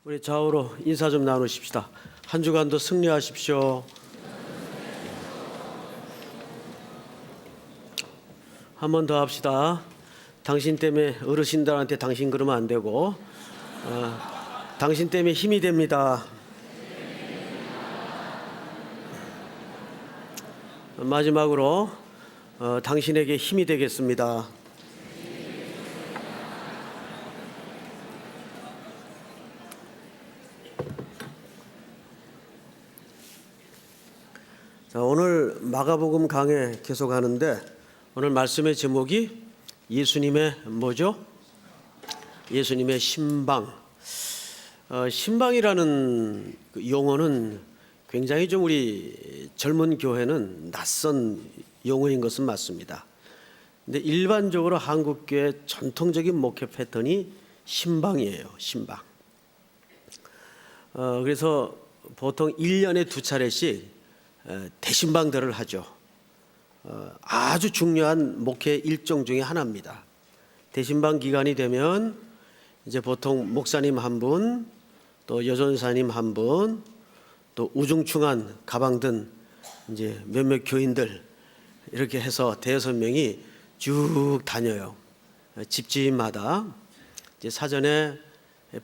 우리 좌우로 인사 좀 나누십시다. 한 주간도 승리하십시오. 한 번 더 합시다. 당신 때문에 어르신들한테 당신 그러면 안 되고, 당신 때문에 힘이 됩니다. 마지막으로 당신에게 힘이 되겠습니다. 자, 오늘 마가복음 강해 계속 하는데 오늘 말씀의 제목이 예수님의 뭐죠? 예수님의 신방. 신방이라는 용어는 굉장히 좀 우리 젊은 교회는 낯선 용어인 것은 맞습니다. 근데 일반적으로 한국교회 전통적인 목회 패턴이 신방이에요. 신방. 그래서 보통 1년에 2차례씩 대신방들을 하죠. 아주 중요한 목회 일정 중에 하나입니다. 대신방 기간이 되면 이제 보통 목사님 한 분, 또 여전사님 한 분, 또 우중충한 가방 든 이제 몇몇 교인들 이렇게 해서 대여섯 명이 쭉 다녀요. 집집마다 이제 사전에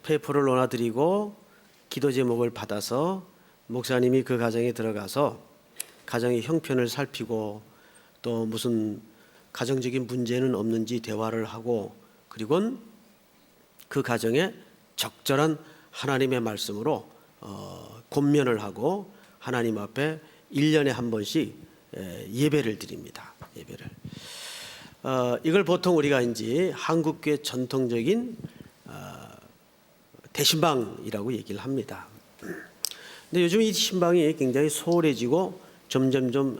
페이퍼를 놓아드리고 기도 제목을 받아서 목사님이 그 가정에 들어가서 가정의 형편을 살피고 또 무슨 가정적인 문제는 없는지 대화를 하고 그리고는 그 가정에 적절한 하나님의 말씀으로 권면을 하고 하나님 앞에 1년에 한 번씩 예배를 드립니다. 예배를. 이걸 보통 우리가 이제 한국교회 전통적인 대신방이라고 얘기를 합니다. 근데 요즘 이 신방이 굉장히 소홀해지고 점점점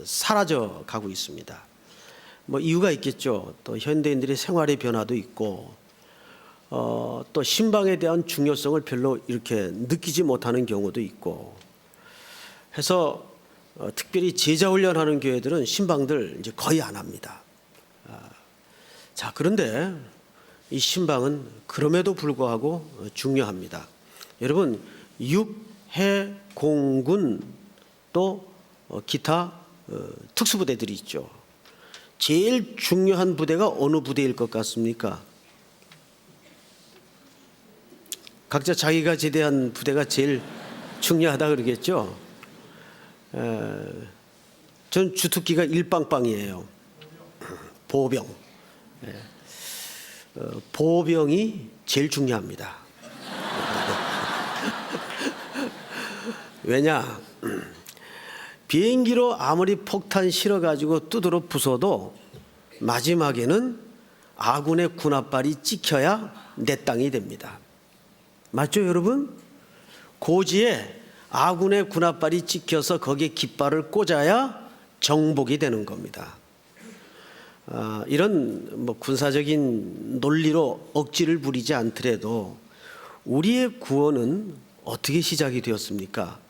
사라져 가고 있습니다. 뭐 이유가 있겠죠. 또 현대인들의 생활의 변화도 있고 또 신방에 대한 중요성을 별로 이렇게 느끼지 못하는 경우도 있고 해서 특별히 제자 훈련하는 교회들은 신방들 이제 거의 안 합니다. 자, 그런데 이 신방은 그럼에도 불구하고 중요합니다. 여러분, 해, 공군 또 기타 특수부대들이 있죠. 제일 중요한 부대가 어느 부대일 것 같습니까? 각자 자기가 제대한 부대가 제일 중요하다 그러겠죠. 전 주특기가 일빵빵이에요. 보병. 보병이 제일 중요합니다. 왜냐? 비행기로 아무리 폭탄 실어가지고 두드러 부숴도 마지막에는 아군의 군홧발이 찍혀야 내 땅이 됩니다. 맞죠, 여러분? 고지에 아군의 군홧발이 찍혀서 거기에 깃발을 꽂아야 정복이 되는 겁니다. 이런 뭐 군사적인 논리로 억지를 부리지 않더라도 우리의 구원은 어떻게 시작이 되었습니까?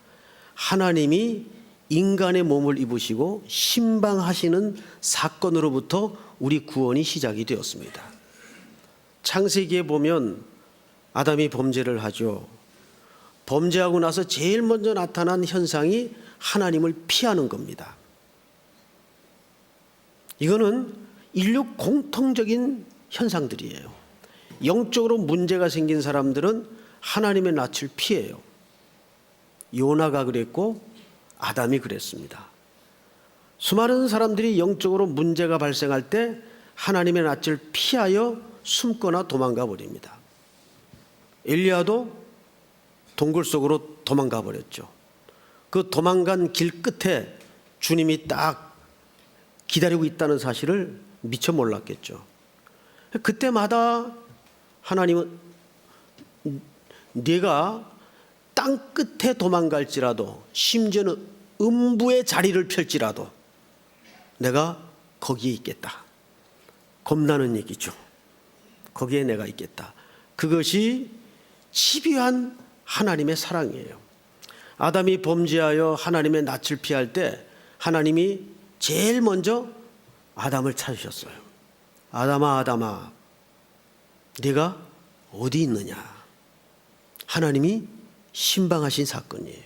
하나님이 인간의 몸을 입으시고 신방하시는 사건으로부터 우리 구원이 시작이 되었습니다. 창세기에 보면 아담이 범죄를 하죠. 범죄하고 나서 제일 먼저 나타난 현상이 하나님을 피하는 겁니다. 이거는 인류 공통적인 현상들이에요. 영적으로 문제가 생긴 사람들은 하나님의 낯을 피해요. 요나가 그랬고 아담이 그랬습니다. 수많은 사람들이 영적으로 문제가 발생할 때 하나님의 낯을 피하여 숨거나 도망가 버립니다. 엘리야도 동굴 속으로 도망가 버렸죠. 그 도망간 길 끝에 주님이 딱 기다리고 있다는 사실을 미처 몰랐겠죠. 그때마다 하나님은 네가 땅 끝에 도망갈지라도 심지어는 음부의 자리를 펼지라도 내가 거기에 있겠다. 겁나는 얘기죠. 거기에 내가 있겠다. 그것이 집요한 하나님의 사랑이에요. 아담이 범죄하여 하나님의 낯을 피할 때 하나님이 제일 먼저 아담을 찾으셨어요. 아담아, 아담아, 네가 어디 있느냐? 하나님이 신방하신 사건이에요.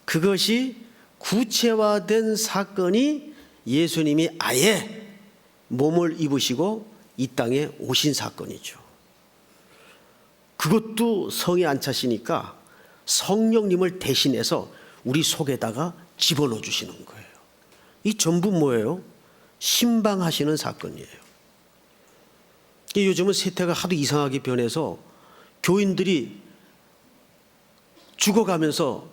그것이 구체화된 사건이 예수님이 아예 몸을 입으시고 이 땅에 오신 사건이죠. 그것도 성에 안 차시니까 성령님을 대신해서 우리 속에다가 집어넣어 주시는 거예요. 이 전부 뭐예요? 신방하시는 사건이에요. 요즘은 세태가 하도 이상하게 변해서 교인들이 죽어가면서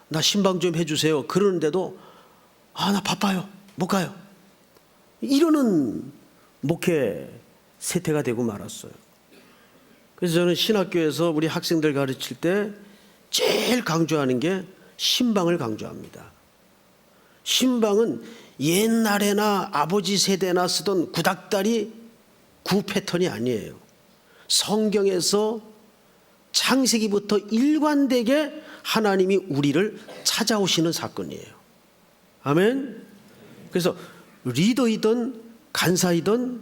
나 신방 좀 해주세요 그러는데도 나 바빠요 못 가요 이러는 목회 세태가 되고 말았어요. 그래서 저는 신학교에서 우리 학생들 가르칠 때 제일 강조하는 게 신방을 강조합니다. 신방은 옛날에나 아버지 세대나 쓰던 구닥다리 구 패턴이 아니에요. 성경에서 창세기부터 일관되게 하나님이 우리를 찾아오시는 사건이에요. 아멘. 그래서 리더이든 간사이든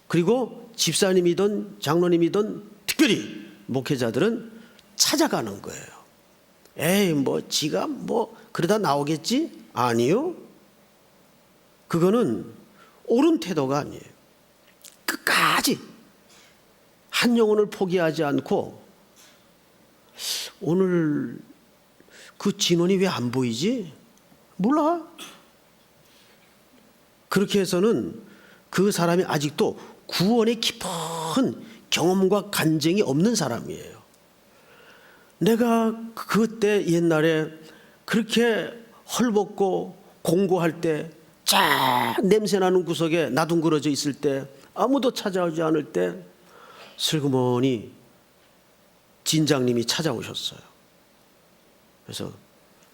그리고 집사님이든 장로님이든 특별히 목회자들은 찾아가는 거예요. 에이 뭐 지가 뭐 그러다 나오겠지? 아니요. 그거는 옳은 태도가 아니에요. 끝까지 한 영혼을 포기하지 않고 오늘 그 진원이 왜 안 보이지? 몰라. 그렇게 해서는 그 사람이 아직도 구원의 깊은 경험과 간증이 없는 사람이에요. 내가 그때 옛날에 그렇게 헐벗고 공고할 때 쫙 냄새나는 구석에 나둥그러져 있을 때 아무도 찾아오지 않을 때 슬그머니 진장님이 찾아오셨어요. 그래서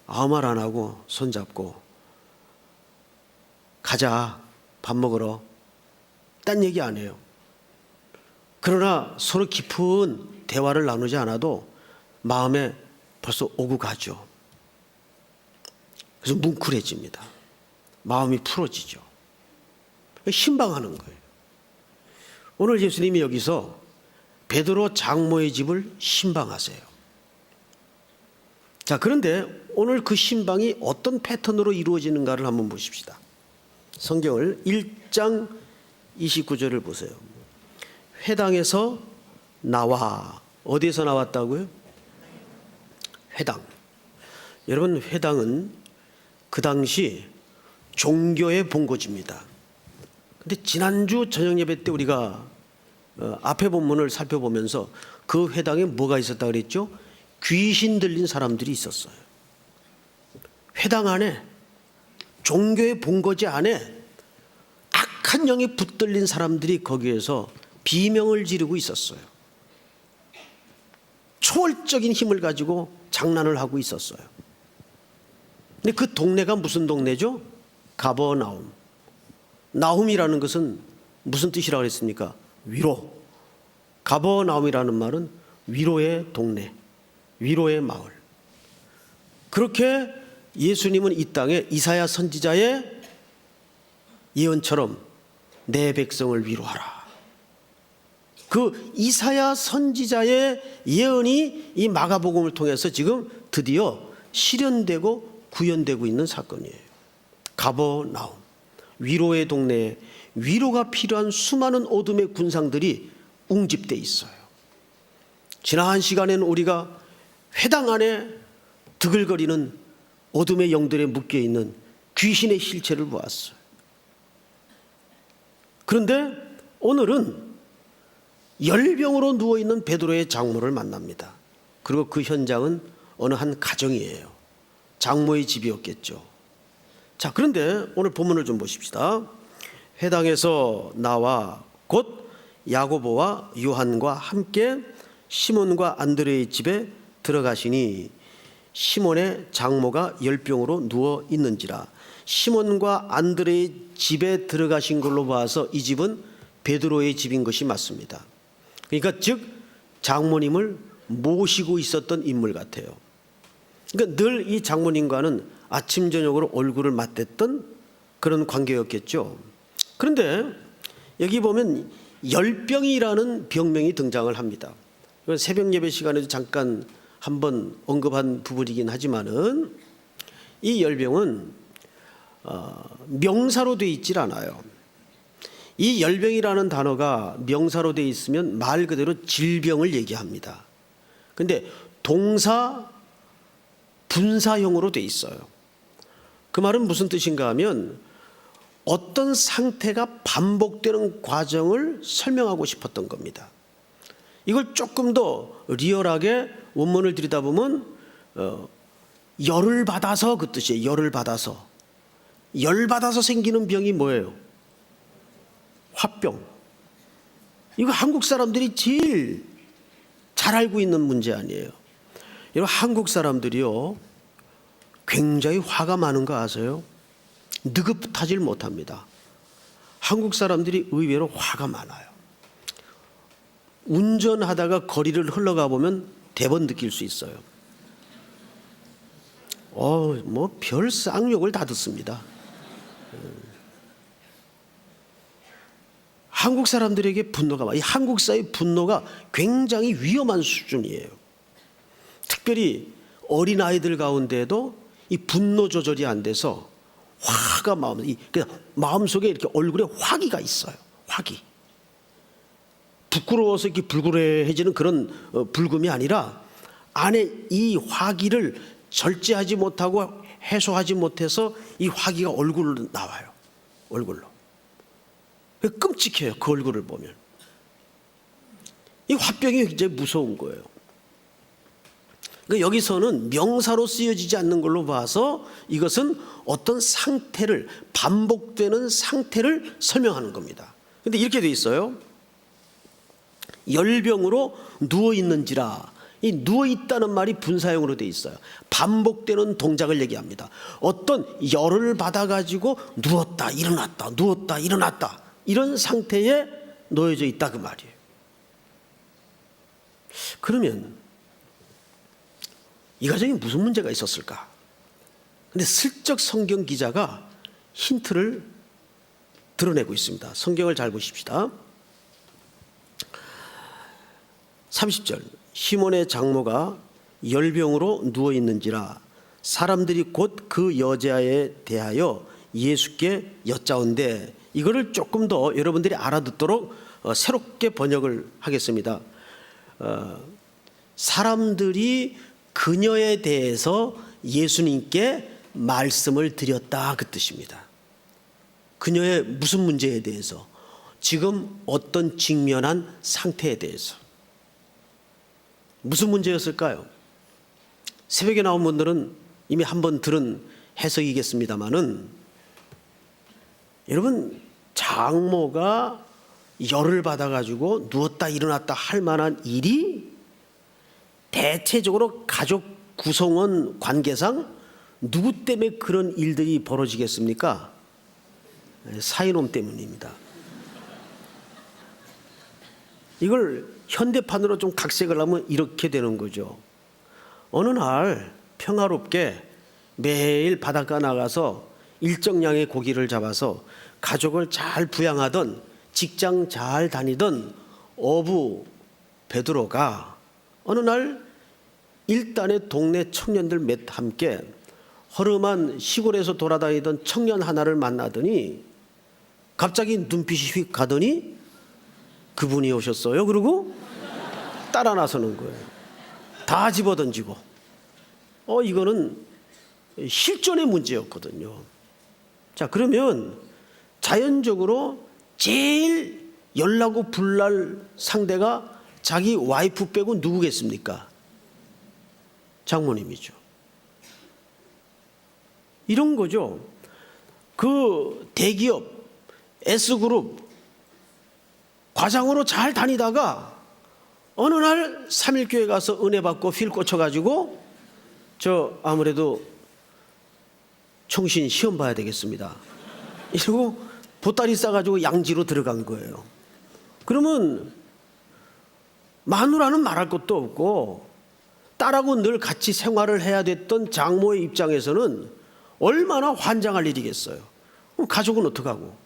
아무 말 안 하고 손잡고 가자 밥 먹으러 딴 얘기 안 해요. 그러나 서로 깊은 대화를 나누지 않아도 마음에 벌써 오고 가죠. 그래서 뭉클해집니다. 마음이 풀어지죠. 신방하는 거예요. 오늘 예수님이 여기서 베드로 장모의 집을 신방하세요. 자, 그런데 오늘 그 신방이 어떤 패턴으로 이루어지는가를 한번 보십시다. 성경을 1장 29절을 보세요. 회당에서 나와. 어디에서 나왔다고요? 회당. 여러분, 회당은 그 당시 종교의 본거지입니다. 근데 지난주 저녁 예배 때 우리가 앞에 본문을 살펴보면서 그 회당에 뭐가 있었다 그랬죠? 귀신 들린 사람들이 있었어요. 회당 안에 종교의 본거지 안에 악한 영에 붙들린 사람들이 거기에서 비명을 지르고 있었어요. 초월적인 힘을 가지고 장난을 하고 있었어요. 근데 그 동네가 무슨 동네죠? 가버나움. 나움이라는 것은 무슨 뜻이라고 했습니까? 위로. 가버나움이라는 말은 위로의 동네, 위로의 마을. 그렇게 예수님은 이 땅에 이사야 선지자의 예언처럼 내 백성을 위로하라. 그 이사야 선지자의 예언이 이 마가복음을 통해서 지금 드디어 실현되고 구현되고 있는 사건이에요. 가버나움, 위로의 동네에 위로가 필요한 수많은 어둠의 군상들이 웅집돼 있어요. 지난 시간에는 우리가 회당 안에 드글거리는 어둠의 영들에 묶여있는 귀신의 실체를 보았어요. 그런데 오늘은 열병으로 누워있는 베드로의 장모를 만납니다. 그리고 그 현장은 어느 한 가정이에요. 장모의 집이었겠죠. 자, 그런데 오늘 본문을 좀 보십시다. 회당에서 나와 곧 야고보와 요한과 함께 시몬과 안드레의 집에 들어가시니 시몬의 장모가 열병으로 누워 있는지라. 시몬과 안드레의 집에 들어가신 걸로 봐서 이 집은 베드로의 집인 것이 맞습니다. 그러니까 즉 장모님을 모시고 있었던 인물 같아요. 그러니까 늘 이 장모님과는 아침 저녁으로 얼굴을 맞댔던 그런 관계였겠죠. 그런데 여기 보면 열병이라는 병명이 등장을 합니다. 새벽 예배 시간에도 잠깐 한번 언급한 부분이긴 하지만은 이 열병은 명사로 되어 있질 않아요. 이 열병이라는 단어가 명사로 되어 있으면 말 그대로 질병을 얘기합니다. 근데 동사 분사형으로 되어 있어요. 그 말은 무슨 뜻인가 하면 어떤 상태가 반복되는 과정을 설명하고 싶었던 겁니다. 이걸 조금 더 리얼하게 원문을 들여다보면 열을 받아서 그 뜻이에요. 열을 받아서. 열 받아서 생기는 병이 뭐예요? 화병. 이거 한국 사람들이 제일 잘 알고 있는 문제 아니에요. 여러분, 한국 사람들이요 굉장히 화가 많은 거 아세요? 느긋하질 못합니다. 한국 사람들이 의외로 화가 많아요. 운전하다가 거리를 흘러가 보면 대번 느낄 수 있어요. 뭐 별 쌍욕을 다 듣습니다. 한국 사람들에게 분노가 많아요. 한국 사회의 분노가 굉장히 위험한 수준이에요. 특별히 어린아이들 가운데도 이 분노 조절이 안 돼서 화가 마음속에 이렇게 얼굴에 화기가 있어요. 화기. 부끄러워서 이렇게 불그레해지는 그런 불금이 아니라 안에 이 화기를 절제하지 못하고 해소하지 못해서 이 화기가 얼굴로 나와요. 얼굴로. 끔찍해요. 그 얼굴을 보면. 이 화병이 굉장히 무서운 거예요. 그러니까 여기서는 명사로 쓰여지지 않는 걸로 봐서 이것은 어떤 상태를, 반복되는 상태를 설명하는 겁니다. 그런데 이렇게 돼 있어요. 열병으로 누워있는지라. 이 누워있다는 말이 분사형으로 돼 있어요. 반복되는 동작을 얘기합니다. 어떤 열을 받아가지고 누웠다 일어났다 누웠다 일어났다 이런 상태에 놓여져 있다 그 말이에요. 그러면 이 가정에 무슨 문제가 있었을까? 근데 슬쩍 성경 기자가 힌트를 드러내고 있습니다. 성경을 잘 보십시다. 30절 시몬의 장모가 열병으로 누워있는지라 사람들이 곧 그 여자에 대하여 예수께 여짜온대. 이거를 조금 더 여러분들이 알아듣도록 새롭게 번역을 하겠습니다. 사람들이 그녀에 대해서 예수님께 말씀을 드렸다 그 뜻입니다. 그녀의 무슨 문제에 대해서, 지금 어떤 직면한 상태에 대해서. 무슨 문제였을까요? 새벽에 나온 분들은 이미 한번 들은 해석이겠습니다마는 여러분, 장모가 열을 받아가지고 누웠다 일어났다 할 만한 일이 대체적으로 가족 구성원 관계상 누구 때문에 그런 일들이 벌어지겠습니까? 사이놈 때문입니다. 이걸 현대판으로 좀 각색을 하면 이렇게 되는 거죠. 어느 날 평화롭게 매일 바닷가 나가서 일정량의 고기를 잡아서 가족을 잘 부양하던, 직장 잘 다니던 어부 베드로가 어느 날 일단의 동네 청년들 몇 함께 허름한 시골에서 돌아다니던 청년 하나를 만나더니 갑자기 눈빛이 휙 가더니 그분이 오셨어요. 그리고 따라 나서는 거예요. 다 집어던지고. 이거는 실존의 문제였거든요. 자, 그러면 자연적으로 제일 열나고 불날 상대가 자기 와이프 빼고 누구겠습니까? 장모님이죠. 이런 거죠. 그 대기업 S그룹 과장으로 잘 다니다가 어느 날 3.1교회 가서 은혜 받고 필 꽂혀가지고 아무래도 총신 시험 봐야 되겠습니다. 이러고 보따리 싸가지고 양지로 들어간 거예요. 그러면 마누라는 말할 것도 없고 딸하고 늘 같이 생활을 해야 됐던 장모의 입장에서는 얼마나 환장할 일이겠어요. 그럼 가족은 어떡하고.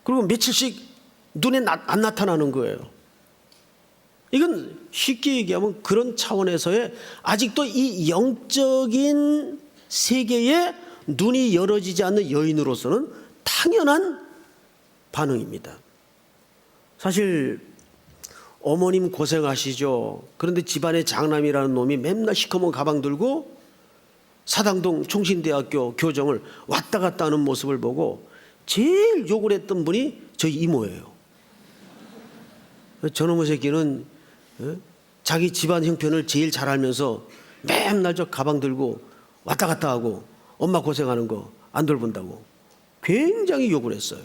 그리고 며칠씩 눈에 안 나타나는 거예요. 이건 쉽게 얘기하면 그런 차원에서의 아직도 이 영적인 세계에 눈이 열어지지 않는 여인으로서는 당연한 반응입니다. 사실 어머님 고생하시죠. 그런데 집안에 장남이라는 놈이 맨날 시커먼 가방 들고 사당동 총신대학교 교정을 왔다 갔다 하는 모습을 보고 제일 욕을 했던 분이 저희 이모예요. 저놈의 새끼는 자기 집안 형편을 제일 잘 알면서 맨날 저 가방 들고 왔다 갔다 하고 엄마 고생하는 거 안 돌본다고 굉장히 욕을 했어요.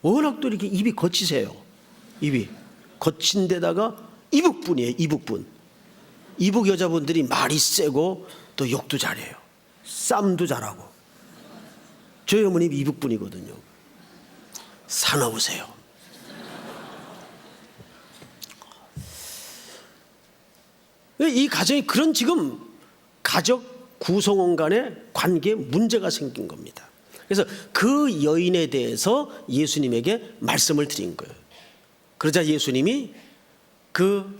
워낙 또 이렇게 입이 거치세요. 입이 거친 데다가 이북분이에요. 이북분. 이북 여자분들이 말이 세고 또 욕도 잘해요. 쌈도 잘하고. 저희 어머님 이북분이거든요. 사나우세요. 이 가정이 그런 지금 가족 구성원 간의 관계에 문제가 생긴 겁니다. 그래서 그 여인에 대해서 예수님에게 말씀을 드린 거예요. 그러자 예수님이 그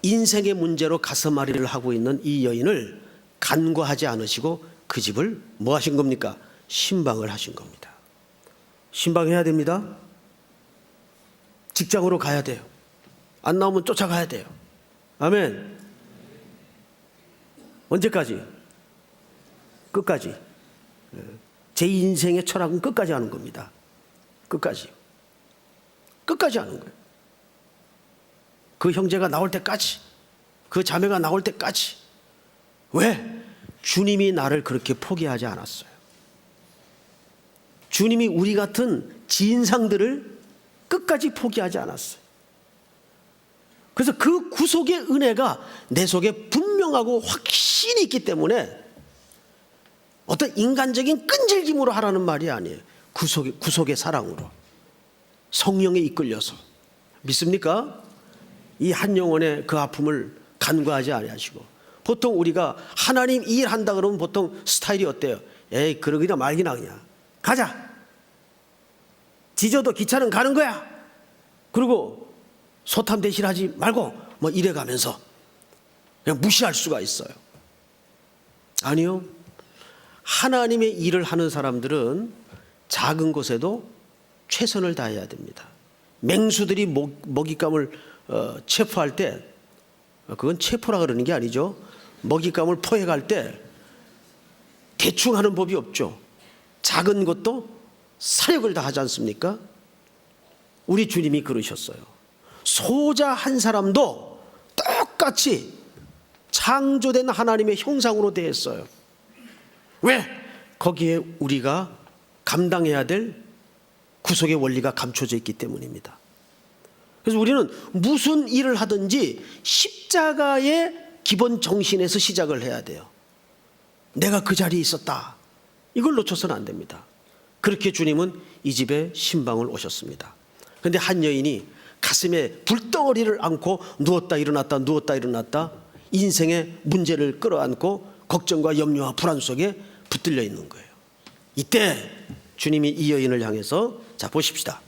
인생의 문제로 가슴앓이를 하고 있는 이 여인을 간과하지 않으시고 그 집을 뭐 하신 겁니까? 신방을 하신 겁니다. 신방해야 됩니다. 직장으로 가야 돼요. 안 나오면 쫓아가야 돼요. 아멘. 언제까지? 끝까지. 제 인생의 철학은 끝까지 하는 겁니다. 끝까지. 끝까지 하는 거예요. 그 형제가 나올 때까지, 그 자매가 나올 때까지. 왜? 주님이 나를 그렇게 포기하지 않았어요. 주님이 우리 같은 진상들을 끝까지 포기하지 않았어요. 그래서 그 구속의 은혜가 내 속에 분명하고 확신이 있기 때문에 어떤 인간적인 끈질김으로 하라는 말이 아니에요. 구속의 사랑으로, 성령에 이끌려서. 믿습니까? 이 한 영혼의 그 아픔을 간과하지 아니하시고. 보통 우리가 하나님 이 일 한다 그러면 보통 스타일이 어때요? 에이 그러기나 말기나 그냥 가자. 지져도 기차는 가는 거야. 그리고 소탐 대실하지 말고 뭐 이래가면서 그냥 무시할 수가 있어요. 아니요. 하나님의 일을 하는 사람들은 작은 것에도 최선을 다해야 됩니다. 맹수들이 먹잇감을 체포할 때, 그건 체포라 그러는 게 아니죠. 먹잇감을 포획할 때 대충 하는 법이 없죠. 작은 것도 사력을 다하지 않습니까? 우리 주님이 그러셨어요. 소자 한 사람도 똑같이 창조된 하나님의 형상으로 대했어요. 왜? 거기에 우리가 감당해야 될 구속의 원리가 감춰져 있기 때문입니다. 그래서 우리는 무슨 일을 하든지 십자가의 기본 정신에서 시작을 해야 돼요. 내가 그 자리에 있었다. 이걸 놓쳐서는 안 됩니다. 그렇게 주님은 이 집에 신방을 오셨습니다. 그런데 한 여인이 가슴에 불덩어리를 안고 누웠다 일어났다 누웠다 일어났다 인생의 문제를 끌어안고 걱정과 염려와 불안 속에 붙들려 있는 거예요. 이때 주님이 이 여인을 향해서 자 보십시다.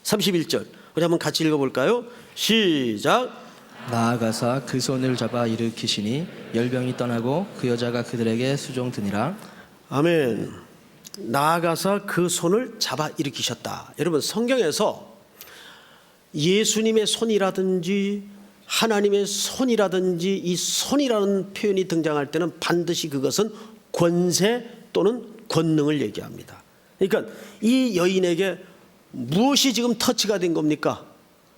31절 우리 한번 같이 읽어볼까요? 시작. 나아가사 그 손을 잡아 일으키시니 열병이 떠나고 그 여자가 그들에게 수종드니라. 아멘. 나아가서 그 손을 잡아 일으키셨다. 여러분 성경에서 예수님의 손이라든지 하나님의 손이라든지 이 손이라는 표현이 등장할 때는 반드시 그것은 권세 또는 권능을 얘기합니다. 그러니까 이 여인에게 무엇이 지금 터치가 된 겁니까?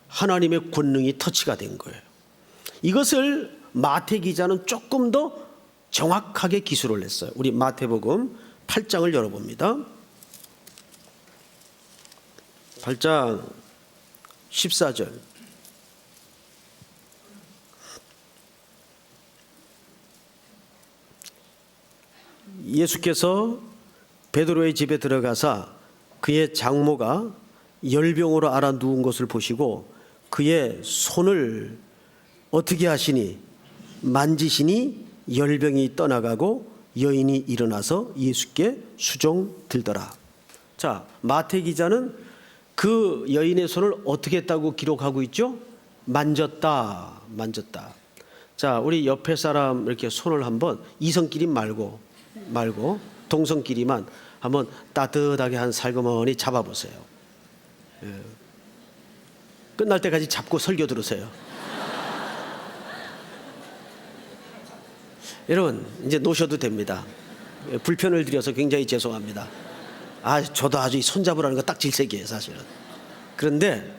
하나님의 권능이 터치가 된 거예요. 이것을 마태 기자는 조금 더 정확하게 기술을 했어요. 우리 마태복음 8장을 열어봅니다. 8장 14절. 예수께서 베드로의 집에 들어가사 그의 장모가 열병으로 앓아 누운 것을 보시고 그의 손을 어떻게 하시니 만지시니 열병이 떠나가고 여인이 일어나서 예수께 수종 들더라. 자, 마태 기자는 그 여인의 손을 어떻게 했다고 기록하고 있죠? 만졌다, 만졌다. 자, 우리 옆에 사람 이렇게 손을 한번 이성끼리 말고 동성끼리만 한번 따뜻하게 한 살그머니 잡아보세요. 예. 끝날 때까지 잡고 설교 들으세요. 여러분 이제 놓으셔도 됩니다. 불편을 드려서 굉장히 죄송합니다. 저도 아주 이 손잡으라는 거 딱 질색이에요 사실은. 그런데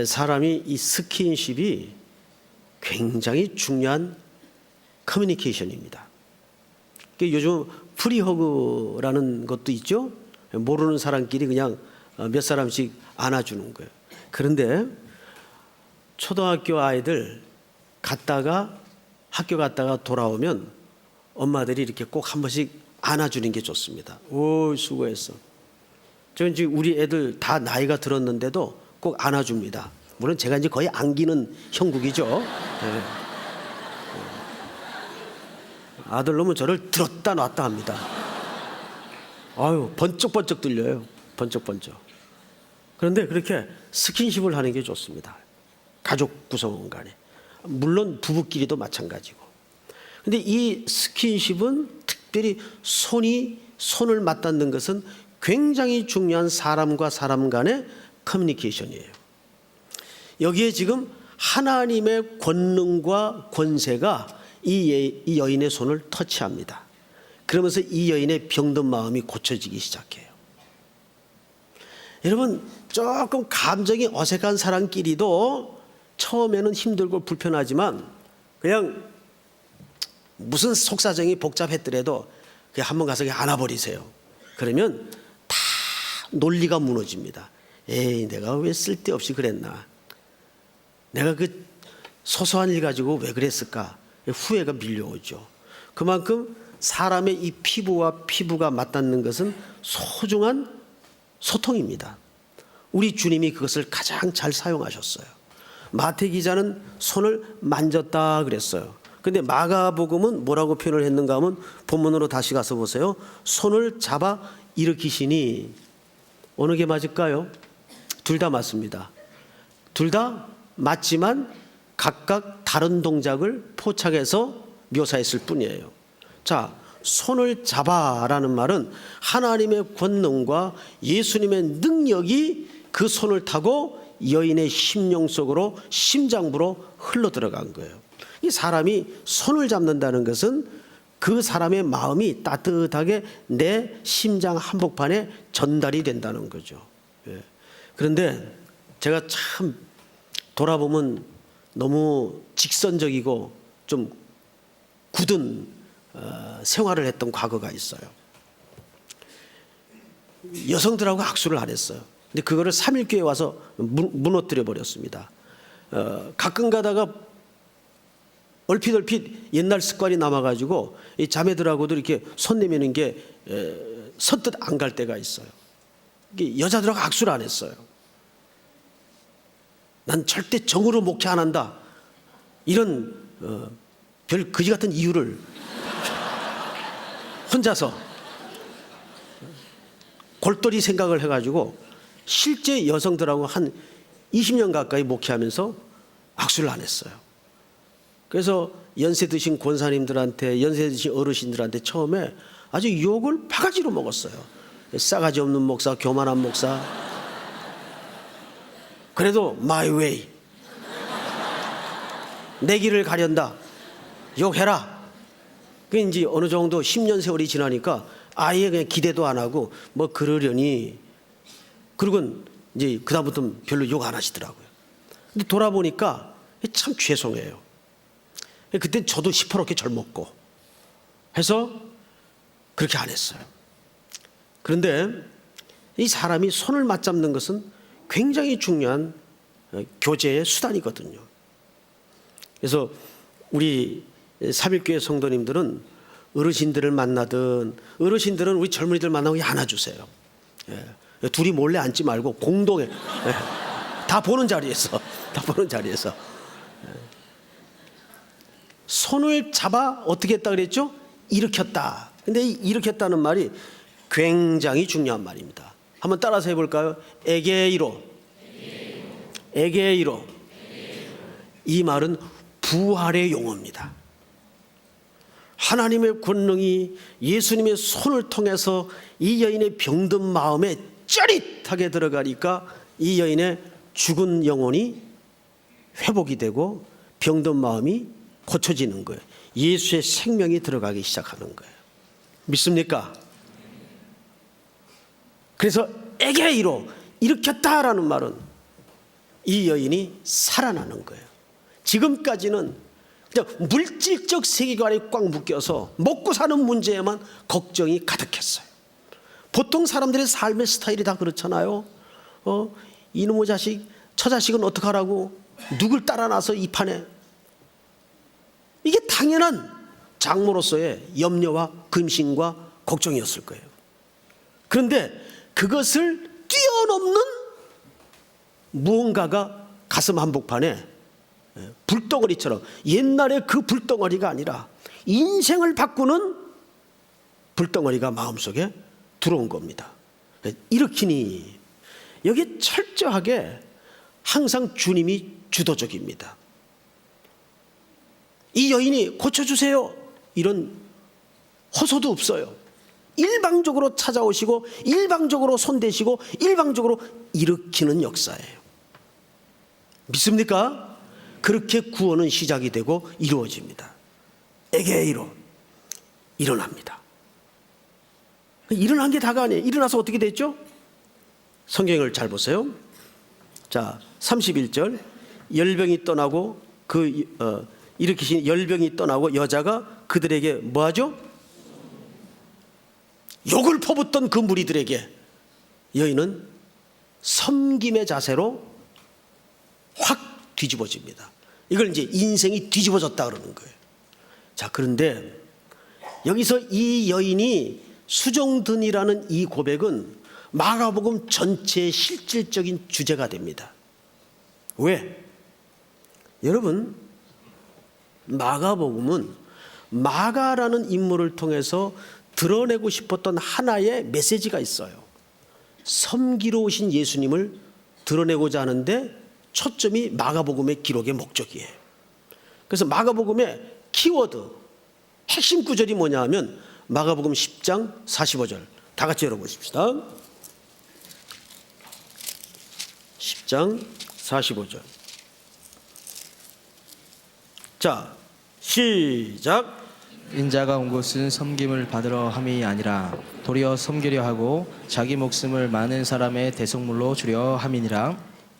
사람이 이 스킨십이 굉장히 중요한 커뮤니케이션입니다. 요즘 프리허그라는 것도 있죠. 모르는 사람끼리 그냥 몇 사람씩 안아주는 거예요. 그런데 초등학교 아이들 학교 갔다가 돌아오면 엄마들이 이렇게 꼭 한 번씩 안아주는 게 좋습니다. 오, 수고했어. 저는 지금 우리 애들 다 나이가 들었는데도 꼭 안아줍니다. 물론 제가 이제 거의 안기는 형국이죠. 네. 아들놈은 저를 들었다 놨다 합니다. 아유, 번쩍번쩍 들려요. 번쩍번쩍. 그런데 그렇게 스킨십을 하는 게 좋습니다. 가족 구성원 간에. 물론 부부끼리도 마찬가지고. 근데 이 스킨십은 특별히 손을 맞닿는 것은 굉장히 중요한 사람과 사람 간의 커뮤니케이션이에요. 여기에 지금 하나님의 권능과 권세가 이 여인의 손을 터치합니다. 그러면서 이 여인의 병든 마음이 고쳐지기 시작해요. 여러분 조금 감정이 어색한 사람끼리도 처음에는 힘들고 불편하지만 그냥 무슨 속사정이 복잡했더라도 그냥 한번 가서 그냥 안아버리세요. 그러면 다 논리가 무너집니다. 에이, 내가 왜 쓸데없이 그랬나? 내가 그 소소한 일 가지고 왜 그랬을까? 후회가 밀려오죠. 그만큼 사람의 이 피부와 피부가 맞닿는 것은 소중한 소통입니다. 우리 주님이 그것을 가장 잘 사용하셨어요. 마태 기자는 손을 만졌다 그랬어요. 근데 마가복음은 뭐라고 표현을 했는가 하면 본문으로 다시 가서 보세요. 손을 잡아 일으키시니. 어느 게 맞을까요? 둘 다 맞습니다. 둘 다 맞지만 각각 다른 동작을 포착해서 묘사했을 뿐이에요. 자, 손을 잡아라는 말은 하나님의 권능과 예수님의 능력이 그 손을 타고 여인의 심령 속으로 심장부로 흘러 들어간 거예요. 이 사람이 손을 잡는다는 것은 그 사람의 마음이 따뜻하게 내 심장 한복판에 전달이 된다는 거죠. 그런데 제가 참 돌아보면 너무 직선적이고 좀 굳은 생활을 했던 과거가 있어요. 여성들하고 악수를 안 했어요. 근데 그거를 3.1교회 와서 무너뜨려 버렸습니다. 가끔 가다가 얼핏 옛날 습관이 남아가지고 이 자매들하고도 이렇게 손 내미는 게 선뜻 안 갈 때가 있어요. 여자들하고 악수를 안 했어요. 난 절대 정으로 목회 안 한다. 이런 별 거지 같은 이유를 혼자서 골똘히 생각을 해가지고 실제 여성들하고 한 20년 가까이 목회하면서 악수를 안 했어요. 그래서 연세 드신 권사님들한테, 연세 드신 어르신들한테 처음에 아주 욕을 바가지로 먹었어요. 싸가지 없는 목사, 교만한 목사. 그래도 my way, 내 길을 가련다, 욕해라. 그 이제 어느 정도 10년 세월이 지나니까 아예 그냥 기대도 안 하고 뭐 그러려니. 그리고 이제 그다음부터는 별로 욕 안 하시더라고요. 근데 돌아보니까 참 죄송해요. 그때 저도 시퍼렇게 젊었고 해서 그렇게 안 했어요. 그런데 이 사람이 손을 맞잡는 것은 굉장히 중요한 교제의 수단이거든요. 그래서 우리 3.1교회 성도님들은 어르신들을 만나든, 어르신들은 우리 젊은이들 만나고 안아주세요. 둘이 몰래 앉지 말고 공동에 다 보는 자리에서 손을 잡아 어떻게 했다 그랬죠? 일으켰다. 근데 이 일으켰다는 말이 굉장히 중요한 말입니다. 한번 따라서 해볼까요? 에게이로. 에게이로. 이 말은 부활의 용어입니다. 하나님의 권능이 예수님의 손을 통해서 이 여인의 병든 마음에 짜릿하게 들어가니까 이 여인의 죽은 영혼이 회복이 되고 병든 마음이 고쳐지는 거예요. 예수의 생명이 들어가기 시작하는 거예요. 믿습니까? 그래서 에게이로 일으켰다라는 말은 이 여인이 살아나는 거예요. 지금까지는 그냥 물질적 세계관에 꽉 묶여서 먹고 사는 문제에만 걱정이 가득했어요. 보통 사람들의 삶의 스타일이 다 그렇잖아요. 이놈의 자식, 처자식은 어떡하라고, 누굴 따라놔서 이 판에. 이게 당연한 장모로서의 염려와 근심과 걱정이었을 거예요. 그런데 그것을 뛰어넘는 무언가가 가슴 한복판에 불덩어리처럼, 옛날에 그 불덩어리가 아니라 인생을 바꾸는 불덩어리가 마음속에 들어온 겁니다. 일으키니 여기에 철저하게 항상 주님이 주도적입니다. 이 여인이 고쳐주세요 이런 호소도 없어요. 일방적으로 찾아오시고 일방적으로 손대시고 일방적으로 일으키는 역사예요. 믿습니까? 그렇게 구원은 시작이 되고 이루어집니다. 에게이로 일어납니다. 일어난 게 다가 아니에요. 일어나서 어떻게 됐죠? 성경을 잘 보세요. 자, 31절 열병이 떠나고 일으키신 열병이 떠나고 여자가 그들에게 뭐하죠? 욕을 퍼붓던 그 무리들에게 여인은 섬김의 자세로 확 뒤집어집니다. 이걸 이제 인생이 뒤집어졌다 그러는 거예요. 자, 그런데 여기서 이 여인이 수종든이라는 이 고백은 마가복음 전체의 실질적인 주제가 됩니다. 왜? 여러분, 마가복음은 마가라는 인물을 통해서 드러내고 싶었던 하나의 메시지가 있어요. 섬기러 오신 예수님을 드러내고자 하는데 초점이 마가복음의 기록의 목적이에요. 그래서 마가복음의 키워드, 핵심 구절이 뭐냐 하면 마가복음 10장 45절 다 같이 열어보십시다. 10장 45절. 자, 시작. 인자가 온 곳은 섬김을 받으러 함이 아니라 도리어 섬기려 하고 자기 목숨을 많은 사람의 대속물로 주려 함이니라.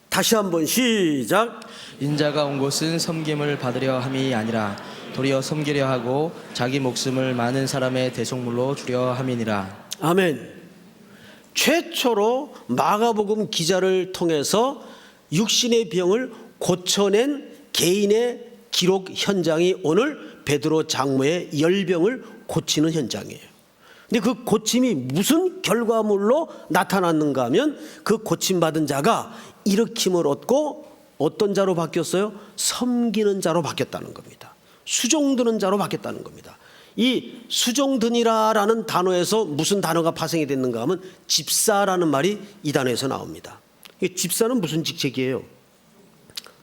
다시 한번 시작. 인자가 온 곳은 섬김을 받으려 함이 아니라 도리어 섬기려 하고 자기 목숨을 많은 사람의 대속물로 주려 함이니라. 아멘. 최초로 마가복음 기자를 통해서 육신의 병을 고쳐낸 개인의 기록 현장이 오늘 베드로 장모의 열병을 고치는 현장이에요. 근데 그 고침이 무슨 결과물로 나타났는가 하면 그 고침받은 자가 일으킴을 얻고 어떤 자로 바뀌었어요? 섬기는 자로 바뀌었다는 겁니다. 수종드는 자로 바뀌었다는 겁니다. 이 수종드니라라는 단어에서 무슨 단어가 파생이 됐는가 하면 집사라는 말이 이 단어에서 나옵니다. 이 집사는 무슨 직책이에요?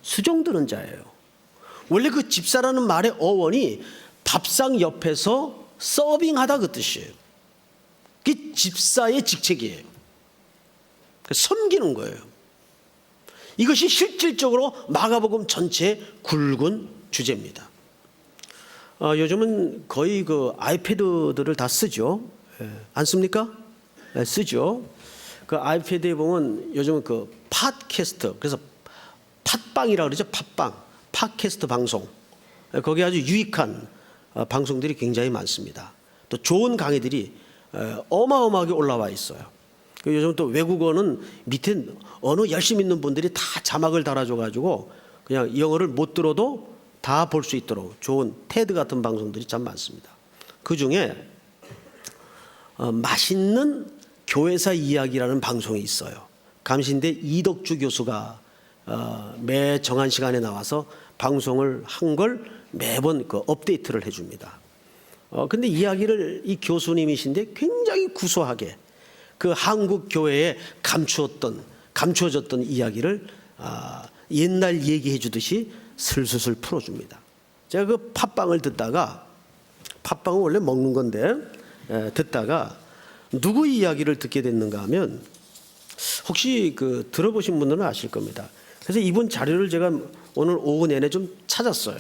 수종드는 자예요. 원래 그 집사라는 말의 어원이 밥상 옆에서 서빙하다 그 뜻이에요. 그게 집사의 직책이에요. 섬기는 거예요. 이것이 실질적으로 마가복음 전체의 굵은 주제입니다. 요즘은 거의 그 아이패드들을 다 쓰죠. 안 씁니까? 네, 쓰죠. 그 아이패드에 보면 요즘은 그 팟캐스트, 그래서 팟빵이라고 그러죠. 팟캐스트 방송. 거기에 아주 유익한 방송들이 굉장히 많습니다. 또 좋은 강의들이 어마어마하게 올라와 있어요. 요즘 또 외국어는 밑에 언어 열심히 있는 분들이 다 자막을 달아줘가지고 그냥 영어를 못 들어도 다 볼 수 있도록 좋은 테드 같은 방송들이 참 많습니다. 그 중에 맛있는 교회사 이야기라는 방송이 있어요. 감신대 이덕주 교수가 매 정한 시간에 나와서 방송을 한 걸 매번 그 업데이트를 해줍니다. 근데 이야기를 이 교수님이신데 굉장히 구수하게 그 한국 교회에 감추어졌던 이야기를 옛날 얘기해 주듯이 슬슬 풀어줍니다. 제가 그 팟빵을 듣다가, 팟빵은 원래 먹는 건데, 듣다가 누구 이야기를 듣게 됐는가 하면, 혹시 그 들어보신 분들은 아실 겁니다. 그래서 이분 자료를 제가 오늘 오후 내내 좀 찾았어요.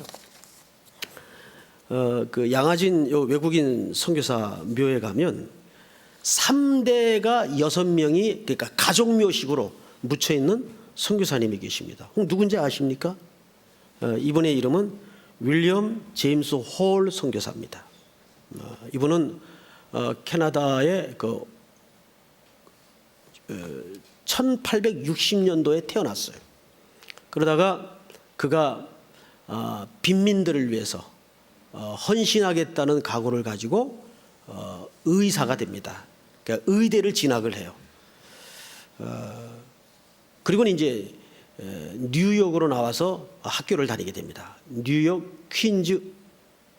그 양화진 외국인 선교사 묘에 가면 3대가 6명이, 그러니까 가족묘식으로 묻혀 있는 선교사님이 계십니다. 누군지 아십니까? 이분의 이름은 윌리엄 제임스 홀 선교사입니다. 이분은 캐나다의 그 1860년도에 태어났어요. 그러다가 그가 빈민들을 위해서 헌신하겠다는 각오를 가지고 의사가 됩니다. 그러니까 의대를 진학을 해요. 그리고는 이제 뉴욕으로 나와서 학교를 다니게 됩니다. 뉴욕 퀸즈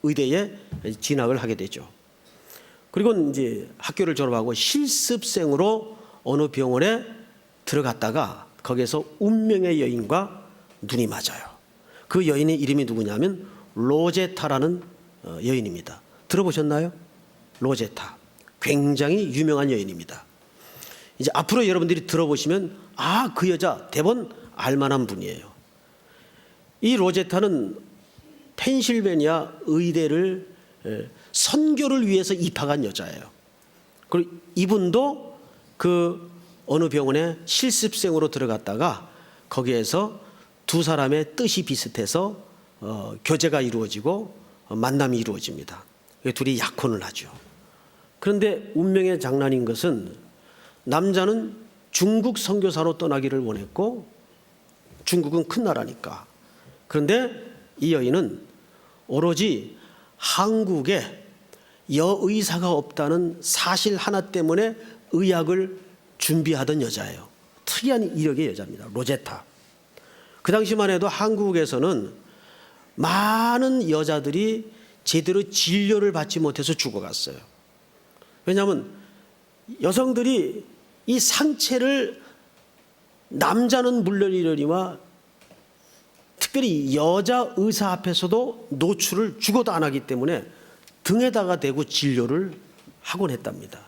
의대에 진학을 하게 되죠. 그리고 이제 학교를 졸업하고 실습생으로 어느 병원에 들어갔다가 거기에서 운명의 여인과 눈이 맞아요. 그 여인의 이름이 누구냐면 로제타라는 여인입니다. 들어보셨나요? 로제타. 굉장히 유명한 여인입니다. 이제 앞으로 여러분들이 들어보시면 그 여자 대번 알만한 분이에요. 이 로제타는 펜실베니아 의대를 선교를 위해서 입학한 여자예요. 그리고 이분도 그 어느 병원에 실습생으로 들어갔다가 거기에서 두 사람의 뜻이 비슷해서 교제가 이루어지고 만남이 이루어집니다. 둘이 약혼을 하죠. 그런데 운명의 장난인 것은 남자는 중국 선교사로 떠나기를 원했고, 중국은 큰 나라니까. 그런데 이 여인은 오로지 한국에 여의사가 없다는 사실 하나 때문에 의학을 준비하던 여자예요. 특이한 이력의 여자입니다. 로제타. 그 당시만 해도 한국에서는 많은 여자들이 제대로 진료를 받지 못해서 죽어갔어요. 왜냐하면 여성들이 이 상체를, 남자는 물론이러니와 특별히 여자 의사 앞에서도 노출을 죽어도 안 하기 때문에 등에다가 대고 진료를 하곤 했답니다.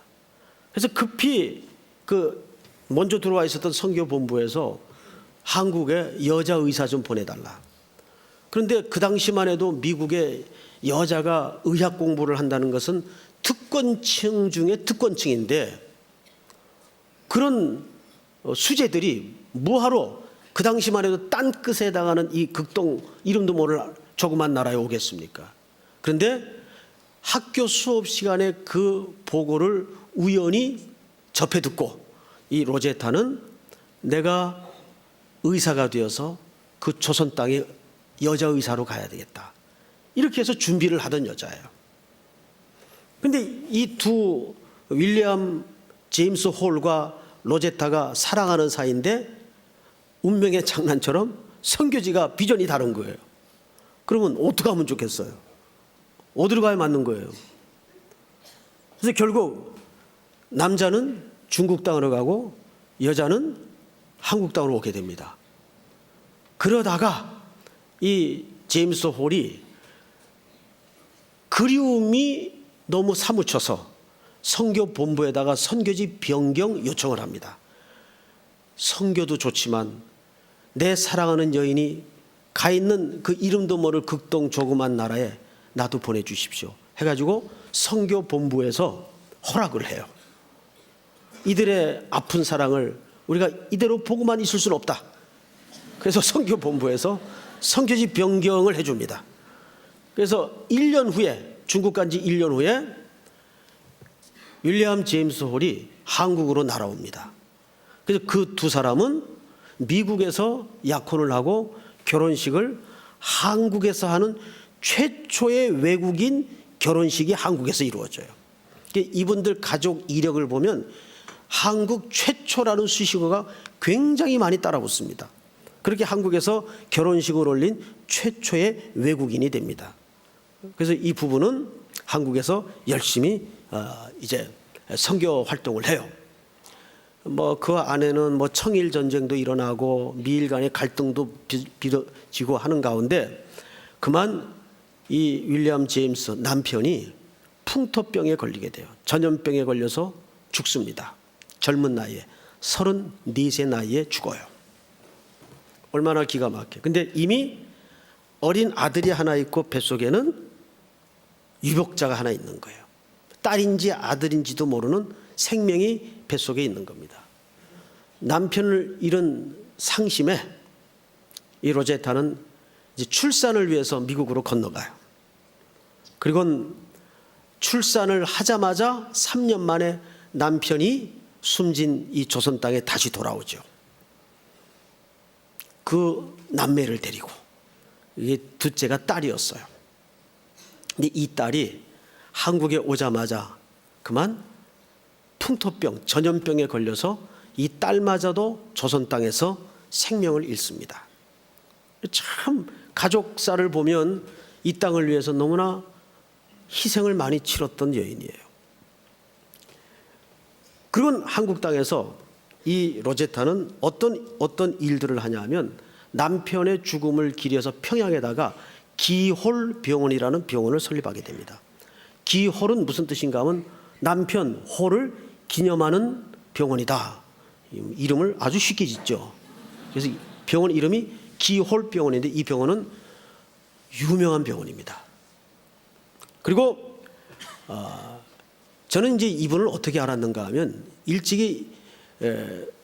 그래서 급히 그 먼저 들어와 있었던 선교본부에서 한국에 여자 의사 좀 보내달라. 그런데 그 당시만 해도 미국에 여자가 의학 공부를 한다는 것은 특권층 중에 특권층인데, 그런 수재들이 뭐하러 그 당시만 해도 딴 끝에 해당하는 이 극동 이름도 모를 조그만 나라에 오겠습니까? 그런데 학교 수업 시간에 그 보고를 우연히 접해 듣고 이 로제타는 내가 의사가 되어서 그 조선 땅에 여자 의사로 가야 되겠다, 이렇게 해서 준비를 하던 여자예요. 그런데 이 두 윌리엄 제임스 홀과 로제타가 사랑하는 사이인데 운명의 장난처럼 선교지가 비전이 다른 거예요. 그러면 어떻게 하면 좋겠어요? 어디로 가야 맞는 거예요? 그래서 결국 남자는 중국 땅으로 가고 여자는 한국 땅으로 오게 됩니다. 그러다가 이 제임스 홀이 그리움이 너무 사무쳐서 선교본부에다가 선교지 변경 요청을 합니다. 선교도 좋지만 내 사랑하는 여인이 가 있는 그 이름도 모를 극동 조그만 나라에 나도 보내주십시오 해가지고 선교본부에서 허락을 해요. 이들의 아픈 사랑을 우리가 이대로 보고만 있을 수는 없다. 그래서 선교본부에서 선교지 변경을 해줍니다. 그래서 1년 후에, 중국 간 지 1년 후에 윌리엄 제임스 홀이 한국으로 날아옵니다. 그래서 그 두 사람은 미국에서 약혼을 하고 결혼식을 한국에서 하는 최초의 외국인 결혼식이 한국에서 이루어져요. 이분들 가족 이력을 보면 한국 최초라는 수식어가 굉장히 많이 따라붙습니다. 그렇게 한국에서 결혼식을 올린 최초의 외국인이 됩니다. 그래서 이 부부는 한국에서 열심히 이제 선교 활동을 해요. 뭐 그 안에는 뭐 청일 전쟁도 일어나고 미일 간의 갈등도 빚어지고 하는 가운데 그만 이 윌리엄 제임스 남편이 풍토병에 걸리게 돼요. 전염병에 걸려서 죽습니다. 젊은 나이에 34세 나이에 죽어요. 얼마나 기가 막혀. 근데 이미 어린 아들이 하나 있고 뱃속에는 유복자가 하나 있는 거예요. 딸인지 아들인지도 모르는 생명이 뱃속에 있는 겁니다. 남편을 잃은 상심에 이 로제타는 이제 출산을 위해서 미국으로 건너가요. 그리고 출산을 하자마자 3년 만에 남편이 숨진 이 조선 땅에 다시 돌아오죠. 그 남매를 데리고, 이게 둘째가 딸이었어요. 근데 이 딸이 한국에 오자마자 그만 풍토병, 전염병에 걸려서 이 딸마저도 조선 땅에서 생명을 잃습니다. 참 가족사를 보면 이 땅을 위해서 너무나 희생을 많이 치렀던 여인이에요. 그건 한국 땅에서 이 로제타는 어떤 일들을 하냐면 남편의 죽음을 기려서 평양에다가 기홀 병원이라는 병원을 설립하게 됩니다. 기홀은 무슨 뜻인가 하면 남편 홀을 기념하는 병원이다. 이름을 아주 쉽게 짓죠. 그래서 병원 이름이 기홀 병원인데 이 병원은 유명한 병원입니다. 그리고 저는 이제 이분을 어떻게 알았는가 하면 일찍이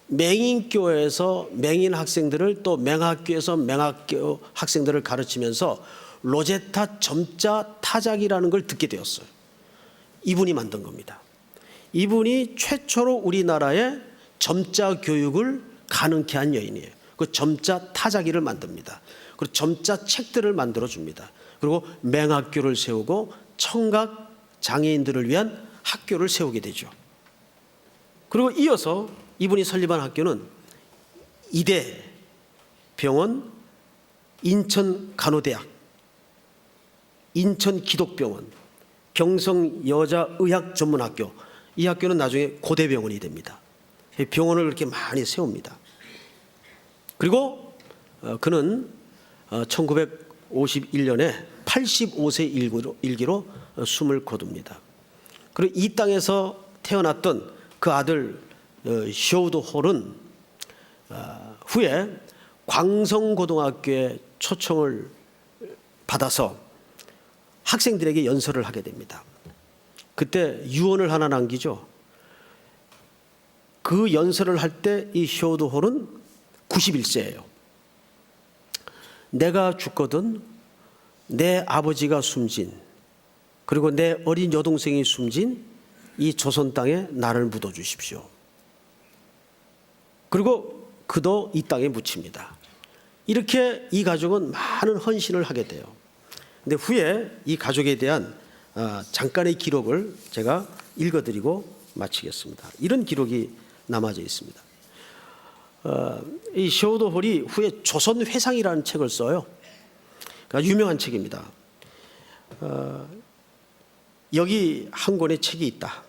맹인교회에서 맹인 학생들을 또 맹학교에서 맹학교 학생들을 가르치면서 로제타 점자 타작이라는 걸 듣게 되었어요. 이분이 만든 겁니다. 이분이 최초로 우리나라에 점자 교육을 가능케 한 여인이에요. 그 점자 타자기를 만듭니다. 그리고 점자 책들을 만들어 줍니다. 그리고 맹학교를 세우고 청각 장애인들을 위한 학교를 세우게 되죠. 그리고 이어서 이분이 설립한 학교는 이대 병원, 인천 간호대학, 인천 기독병원, 경성 여자의학 전문학교, 이 학교는 나중에 고대병원이 됩니다. 병원을 그렇게 많이 세웁니다. 그리고 그는 1951년에 85세 일기로 숨을 거둡니다. 그리고 이 땅에서 태어났던 그 아들 쇼우드 홀은 후에 광성고등학교에 초청을 받아서 학생들에게 연설을 하게 됩니다. 그때 유언을 하나 남기죠. 그 연설을 할 때 이 쇼우드 홀은 91세예요. 내가 죽거든 내 아버지가 숨진 그리고 내 어린 여동생이 숨진 이 조선 땅에 나를 묻어주십시오. 그리고 그도 이 땅에 묻힙니다. 이렇게 이 가족은 많은 헌신을 하게 돼요. 근데 후에 이 가족에 대한 잠깐의 기록을 제가 읽어드리고 마치겠습니다. 이런 기록이 남아져 있습니다. 이 쇼우드 홀이 후에 조선회상이라는 책을 써요. 그러니까 유명한 책입니다. 여기 한 권의 책이 있다.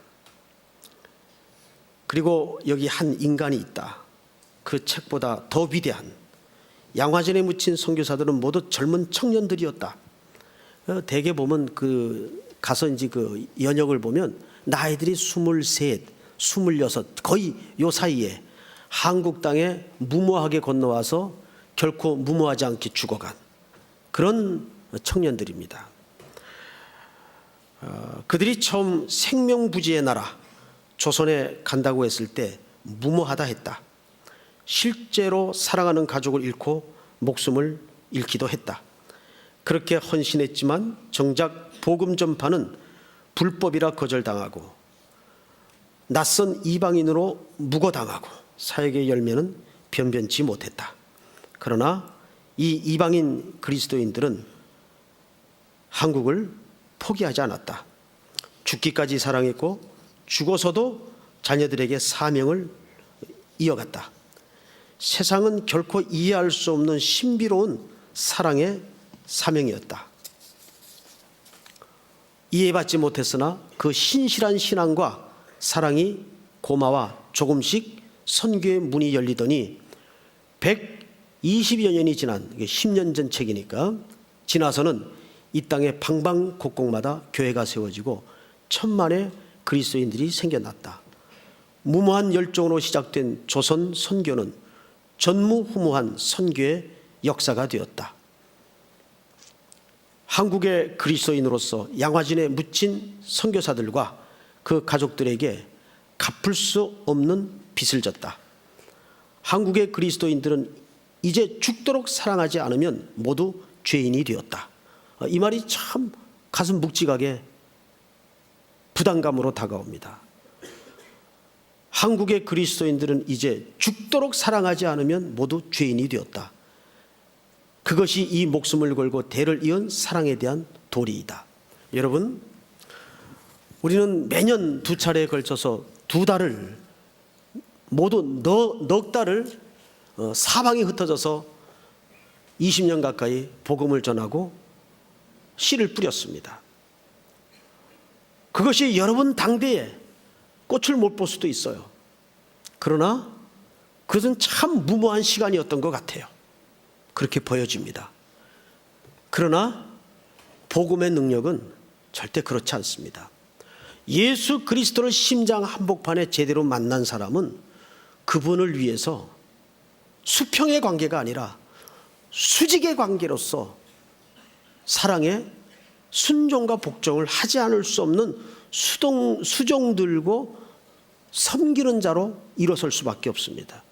그리고 여기 한 인간이 있다. 그 책보다 더 위대한 양화전에 묻힌 선교사들은 모두 젊은 청년들이었다. 대개 보면 가서 이제 그 연역을 보면 나이들이 23, 26 거의 요 사이에 한국 땅에 무모하게 건너와서 결코 무모하지 않게 죽어간 그런 청년들입니다. 그들이 처음 생명부지의 나라 조선에 간다고 했을 때 무모하다 했다. 실제로 사랑하는 가족을 잃고 목숨을 잃기도 했다. 그렇게 헌신했지만 정작 복음 전파는 불법이라 거절당하고 낯선 이방인으로 묵어당하고 사역의 열매는 변변치 못했다. 그러나 이 이방인 그리스도인들은 한국을 포기하지 않았다. 죽기까지 사랑했고 죽어서도 자녀들에게 사명을 이어갔다. 세상은 결코 이해할 수 없는 신비로운 사랑의 사명이었다. 이해받지 못했으나 그 신실한 신앙과 사랑이 고마와 조금씩 선교의 문이 열리더니 120여 년이 지난, 이게 10년 전 책이니까, 지나서는 이 땅의 방방곡곡마다 교회가 세워지고 천만의 그리스도인들이 생겨났다. 무모한 열정으로 시작된 조선 선교는 전무후무한 선교의 역사가 되었다. 한국의 그리스도인으로서 양화진에 묻힌 선교사들과 그 가족들에게 갚을 수 없는 빚을 졌다. 한국의 그리스도인들은 이제 죽도록 사랑하지 않으면 모두 죄인이 되었다. 이 말이 참 가슴 묵직하게 부담감으로 다가옵니다. 한국의 그리스도인들은 이제 죽도록 사랑하지 않으면 모두 죄인이 되었다. 그것이 이 목숨을 걸고 대를 이은 사랑에 대한 도리이다. 여러분, 우리는 매년 2차례에 걸쳐서 2달을 모두 넉 달을 사방에 흩어져서 20년 가까이 복음을 전하고 씨를 뿌렸습니다. 그것이 여러분 당대에 꽃을 못 볼 수도 있어요. 그러나 그것은 참 무모한 시간이었던 것 같아요. 그렇게 보여집니다. 그러나 복음의 능력은 절대 그렇지 않습니다. 예수 그리스도를 심장 한복판에 제대로 만난 사람은 그분을 위해서 수평의 관계가 아니라 수직의 관계로서 사랑의 순종과 복종을 하지 않을 수 없는 수종 들고 섬기는 자로 일어설 수밖에 없습니다.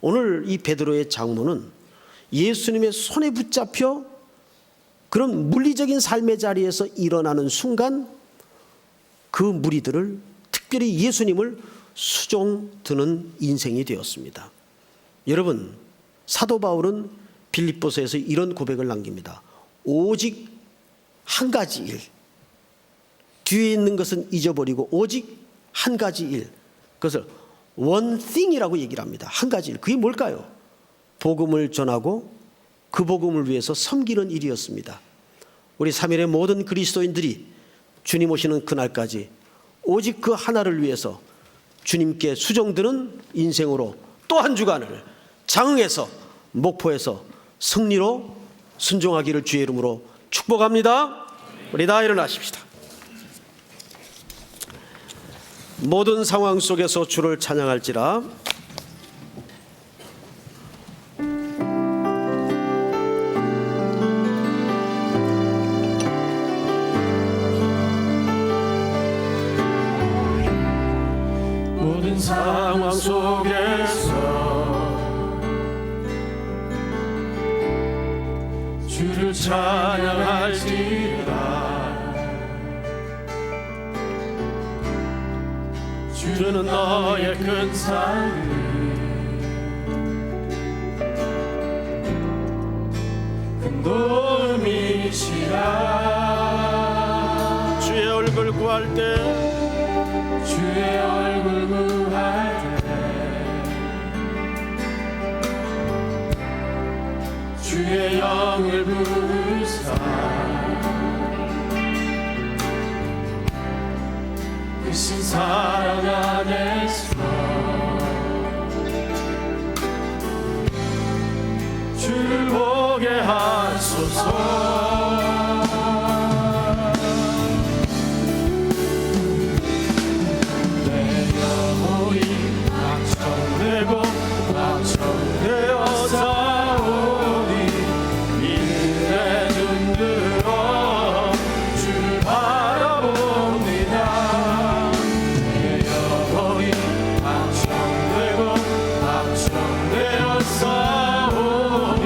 오늘 이 베드로의 장문은 예수님의 손에 붙잡혀 그런 물리적인 삶의 자리에서 일어나는 순간 그 무리들을, 특별히 예수님을 수종 드는 인생이 되었습니다. 여러분, 사도 바울은 빌립보서에서 이런 고백을 남깁니다. 오직 한 가지 일, 뒤에 있는 것은 잊어버리고 오직 한 가지 일, 그것을 one thing이라고 얘기를 합니다. 한 가지 일, 그게 뭘까요? 복음을 전하고 그 복음을 위해서 섬기는 일이었습니다. 우리 3일의 모든 그리스도인들이 주님 오시는 그날까지 오직 그 하나를 위해서 주님께 수종드는 인생으로 또 한 주간을 장흥에서, 목포에서 승리로 순종하기를 주의 이름으로 축복합니다. 우리 다 일어나십시다. 모든 상황 속에서 주를 찬양할지라. 모든 상황 속에서 주를 찬양할지라. 주는 너의 큰 사랑, 큰 도움이시라. 주의 얼굴 구할 때, 주의 얼굴 구할 때, 주의 영을 부으사 크신 사랑 안에서 주를 보게 하소서. 내 영혼이 확정되고 확정되어 싸우니 이내 눈 들어 주를 바라봅니다. 내 영혼이 확정되고 확정되어 싸우니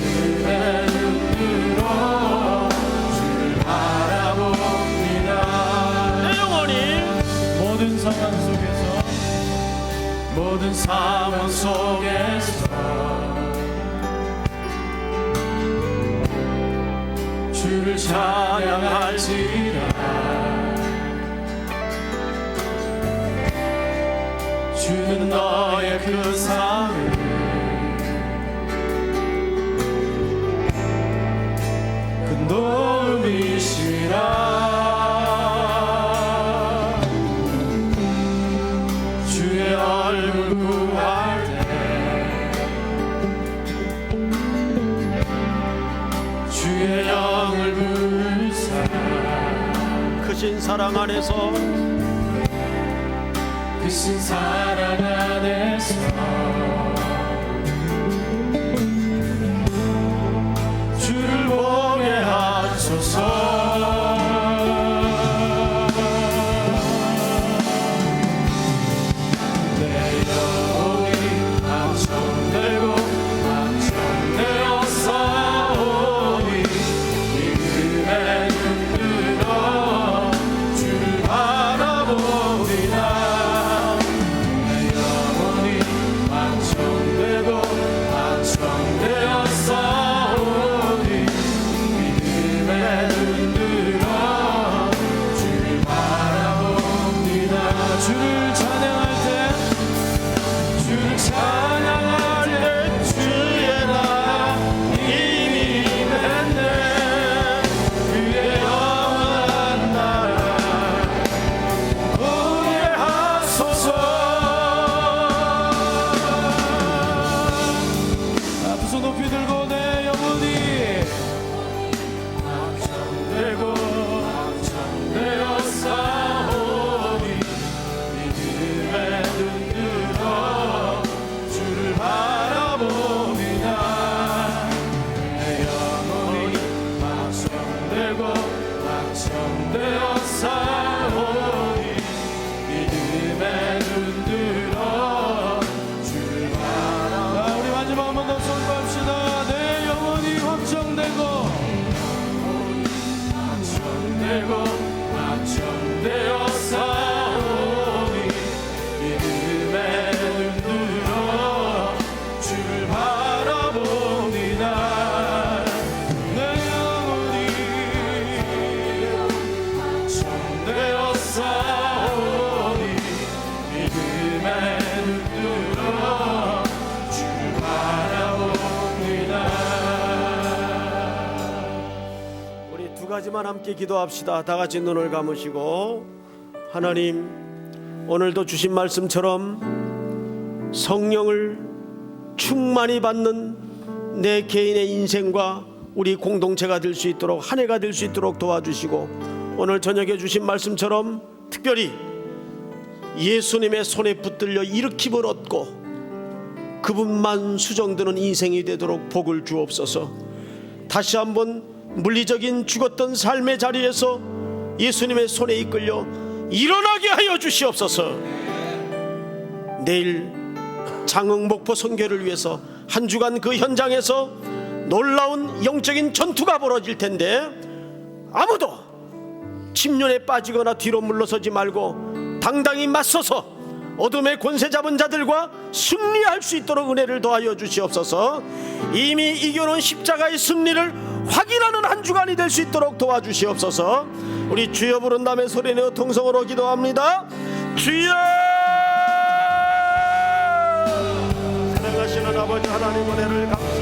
이내 눈 들어 주를 바라봅니다. 내 영혼이 모든 상황 속에서, 모든 상황 속에서 주를 찬양할지라. 주는 너의 그 삶을 큰 도움이시라. 주의 얼굴 주의 영을 불사 크신 사랑 안에서 크신 사랑 안에서 주를 보게 하소서. 내 영혼이 방청되고 방청되어 싸우니 믿음의 눈 들어 주를 바라보리라. 내 영혼이 방청되고 방청되어 싸우니 믿음의 눈 들어 주를 바라봅니다. 주를 찬양할 때 주의 나라 이미 임했네. 그의 영원한 나라 오게 하소서. 두 손 높이 들고 내 영혼이 방청되고 방청되어 싸우니 믿음의 눈 들어 주를 바라봅니다. 내 영혼이 방청되고 방청되어 싸우니 믿음의 눈 들어 주를 바라봅니다. 우리 마지막 한 번 더 선포합시다. 내 영혼이 확정되고 방청되고 방청되어 싸우니 믿음의 눈 들어 주를 바라봅니다. 내 영혼이 방청되어 싸우니 믿음의 눈 들어 주를 바라봅니다. 우리 두 가지만 함께 기도합시다. 다 같이 눈을 감으시고, 하나님, 오늘도 주신 말씀처럼 성령을 충만히 받는 내 개인의 인생과 우리 공동체가 될 수 있도록, 한 해가 될 수 있도록 도와주시고, 오늘 저녁에 주신 말씀처럼 특별히 예수님의 손에 붙들려 일으킴을 얻고 그분만 수정되는 인생이 되도록 복을 주옵소서. 다시 한번 물리적인 죽었던 삶의 자리에서 예수님의 손에 이끌려 일어나게 하여 주시옵소서. 내일 장흥 목포 선교를 위해서 한 주간 그 현장에서 놀라운 영적인 전투가 벌어질 텐데, 아무도 침륜에 빠지거나 뒤로 물러서지 말고 당당히 맞서서 어둠의 권세 잡은 자들과 승리할 수 있도록 은혜를 더하여 주시옵소서. 이미 이겨놓은 십자가의 승리를 확인하는 한 주간이 될 수 있도록 도와주시옵소서. 우리 주여 부른 다음에 소리내어 통성으로 기도합니다. 주여! 사랑하시는 아버지 하나님, 은혜를 감사합니다.